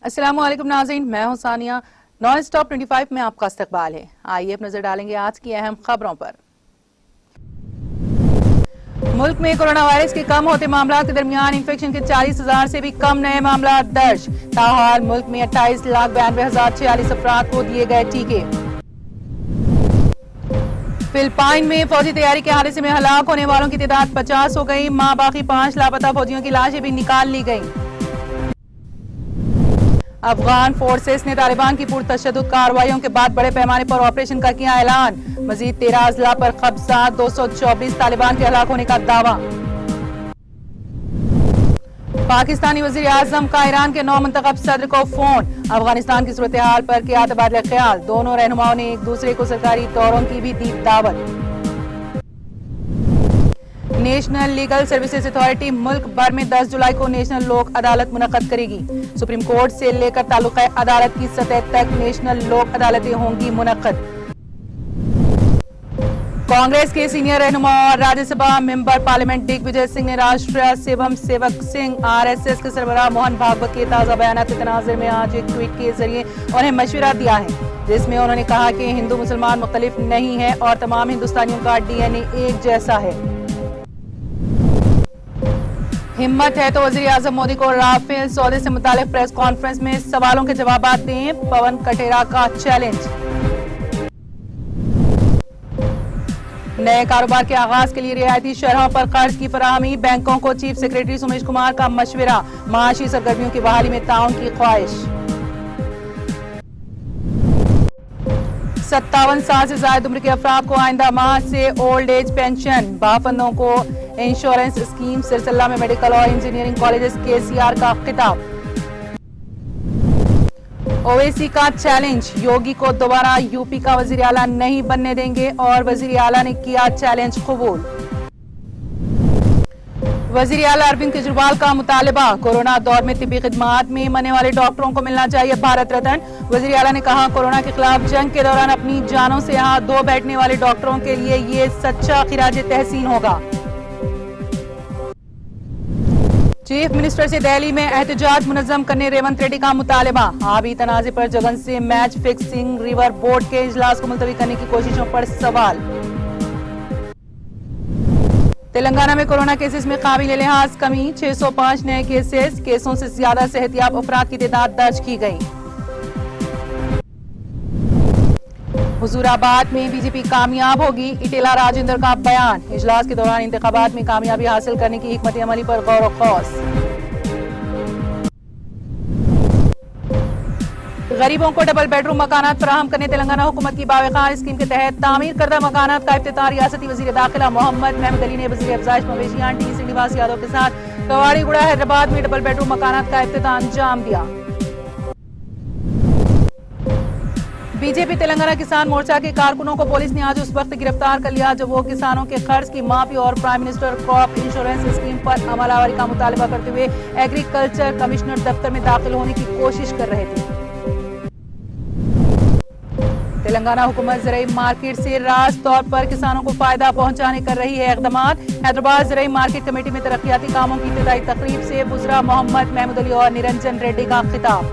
अस्सलामुअलैकुम नाज़रीन, मैं हूं सानिया। नॉन स्टॉप 25 में आपका इस्तकबाल है। आइए अब नजर डालेंगे आज की अहम खबरों पर। मुल्क में कोरोना वायरस के कम होते मामलों के दरमियान इन्फेक्शन के 40,000 से भी कम नए मामला दर्ज। ताहाल मुल्क में 28,92,046 अफराद को दिए गए टीके। फिलिपाइन में फौजी तैयारी के हादसे में हलाक होने वालों की तादाद 50 हो गई। बाकी 5 लापता फौजियों की लाशें भी निकाल ली गईं। अफगान फोर्सेस ने तालिबान की पुरतशद्दुद कार्रवाइयों के बाद बड़े पैमाने पर ऑपरेशन का किया ऐलान। मजीद 13 अजला पर कब्जा, 224 तालिबान के हलाक होने का दावा। पाकिस्तानी वजीर आजम का ईरान के नौ मुंतखब सदर को फोन। अफगानिस्तान की सूरत हाल पर किया तबादला ख्याल। दोनों रहनुमाओं ने एक दूसरे को सरकारी दौरों की भी दी दावत। नेशनल लीगल सर्विसेज अथॉरिटी मुल्क भर में 10 जुलाई को नेशनल लोक अदालत मुनक्कद करेगी। सुप्रीम कोर्ट से लेकर तालुका अदालत की सतह तक नेशनल लोक अदालतें होंगी मुनक्कद। कांग्रेस के सीनियर रहनुमा और राज्यसभा मेंबर पार्लियामेंट दिग्विजय सिंह ने राष्ट्रीय स्वयं सेवक सिंह आरएसएस के सरबराह मोहन भागवत के ताजा बयान के तनाजुर में आज एक ट्वीट के जरिए उन्हें मशवरा दिया है, जिसमें उन्होंने कहा कि हिंदू मुसलमान मुख्तलिफ नहीं है और तमाम हिंदुस्तानियों का डीएनए एक जैसा है। हिम्मत है तो वजीर आजम मोदी को राफेल सौदे से मुतालिक प्रेस कॉन्फ्रेंस में सवालों के जवाब दें, पवन कटेरा का चैलेंज। नए कारोबार के आगाज के लिए रियायती शरहों पर कर्ज की फराहमी, बैंकों को चीफ सेक्रेटरी सुमेश कुमार का मशवरा। माशी सरगर्मियों की बहाली में ताउन की ख्वाहिश। 57 साल से ज्यादा उम्र के अफराद को आइंदा माह से ओल्ड एज पेंशन। बाफंदों को इंश्योरेंस स्कीम। सिरसल्ला में मेडिकल और इंजीनियरिंग कॉलेजेस केसीआर का खिताब। ओवैसी का चैलेंज, योगी को दोबारा यूपी का वजीर आला नहीं बनने देंगे और वजीर आला ने किया चैलेंज कबूल। वजीर आला अरविंद केजरीवाल का मुतालबा, कोरोना दौर में तिब्बी खिदमात में मरने वाले डॉक्टरों को मिलना चाहिए भारत रत्न। वजीर आला ने कहा, कोरोना के खिलाफ जंग के दौरान अपनी जानों से हाथ धो बैठने वाले डॉक्टरों के लिए ये सच्चा खिराज तहसीन होगा। चीफ मिनिस्टर से दिल्ली में एहतजाज मुनज़्ज़म करने रेवंत रेड्डी का मुतालबा। आबी तनाज़े पर जगन से मैच फिक्सिंग रिवर बोर्ड के इजलास को मुलतवी करने की कोशिशों पर सवाल। तेलंगाना में कोरोना केसेस में काबिल लिहाज कमी, 605 नए केसों से ज्यादा सेहतियाब अफराद की तादाद दर्ज की गई। हुजूराबाद में बीजेपी कामयाब होगी, इटेला राजेंद्र का बयान। इजलास के दौरान इंतखाबात में कामयाबी हासिल करने की हिकमत अमली पर गौर व खौस। गरीबों को डबल बेडरूम मकानात फराहम करने तेलंगाना हुकूमत की बावकार स्कीम के तहत तामीर करदा मकानात का इफ्तिताह रियासती वजीर दाखिला मोहम्मद महमूद अली ने वजीर अफजाइश मवेशियां टी श्रीनिवास यादव के साथ कवाड़ीगुड़ा हैदराबाद में डबल बेडरूम मकानात का इफ्तिताह अंजाम दिया। बीजेपी तेलंगाना किसान मोर्चा के कारकुनों को पुलिस ने आज उस वक्त गिरफ्तार कर लिया जब वो किसानों के कर्ज की माफी और prime minister crop insurance scheme पर अमलावरी का मुतालबा करते हुए एग्रीकल्चर कमिश्नर दफ्तर में दाखिल होने की कोशिश कर रहे थे। तेलंगाना हुकूमत ज़राई मार्केट से राज तौर पर किसानों को फायदा पहुंचाने कर रही है इक़दामात। हैदराबाद ज़राई मार्केट कमेटी में तरक्याती कामों की इब्तिदाई तकरीब से गुजरा मोहम्मद महमूद अली और निरंजन रेड्डी का खिताब।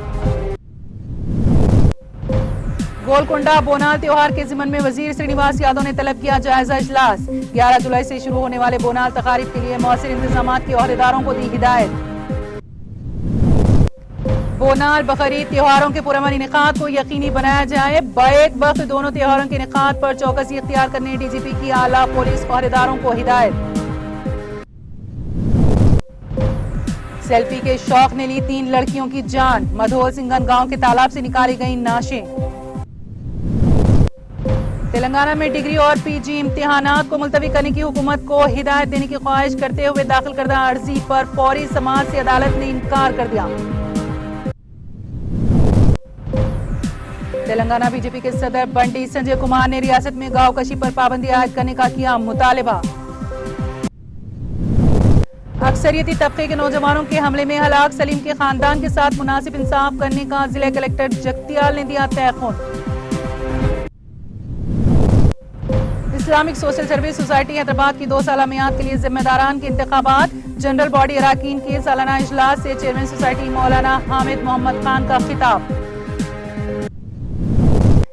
गोलकोंडा बोनाल त्योहार के ज़िमन में वजीर श्रीनिवास यादव ने तलब किया जायजा इजलास। 11 जुलाई से शुरू होने वाले बोनाल तकारीब के लिए मौसर इंतजामात के अहदेदारों को दी हिदायत। बोनाल बकरीद त्योहारों के पुरअमन इनेकाद को यकीनी बनाया जाए। बैक वक्त दोनों त्योहारों के इनेकाद पर चौकसी इख्तियार करने डीजीपी की आला पुलिस अहदेदारों को हिदायत। सेल्फी के शौक ने ली 3 लड़कियों की जान। मधोल सिंघन गांव के तालाब से निकाली गई नाशें। तेलंगाना में डिग्री और पीजी इम्तिहानात को मुलतवी करने की हुकूमत को हिदायत देने की ख्वाहिश करते हुए दाखिल करदा अर्जी पर फौरी समाअत से अदालत ने इनकार कर दिया। तेलंगाना बीजेपी के सदर बंटी संजय कुमार ने रियासत में गांवकशी पर पाबंदी आयद करने का किया मुतालबा। अक्सरियती तबके के नौजवानों के हमले में हलाक सलीम के खानदान के साथ मुनासिब इंसाफ करने का जिला कलेक्टर जगतियाल ने दिया तयखुन। Islamic social service society Hyderabad की 2 साला मियाद के लिए जिम्मेदारान के इंतखाबात। जनरल बॉडी अराकीन के सालाना इजलास से चेयरमैन सोसाइटी मौलाना हामिद मोहम्मद खान का खिताब।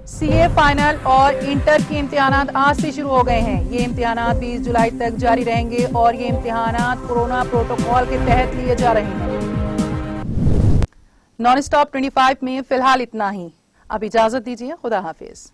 सीए फाइनल और इंटर के इम्तिहानात आज से शुरू हो गए हैं। ये इम्तिहानात 20 जुलाई तक जारी रहेंगे और ये इम्तिहानात कोरोना प्रोटोकॉल के तहत लिए जा रहे हैं। नॉन स्टॉप 25 में फिलहाल इतना ही। अब इजाजत दीजिए, खुदा हाफिज।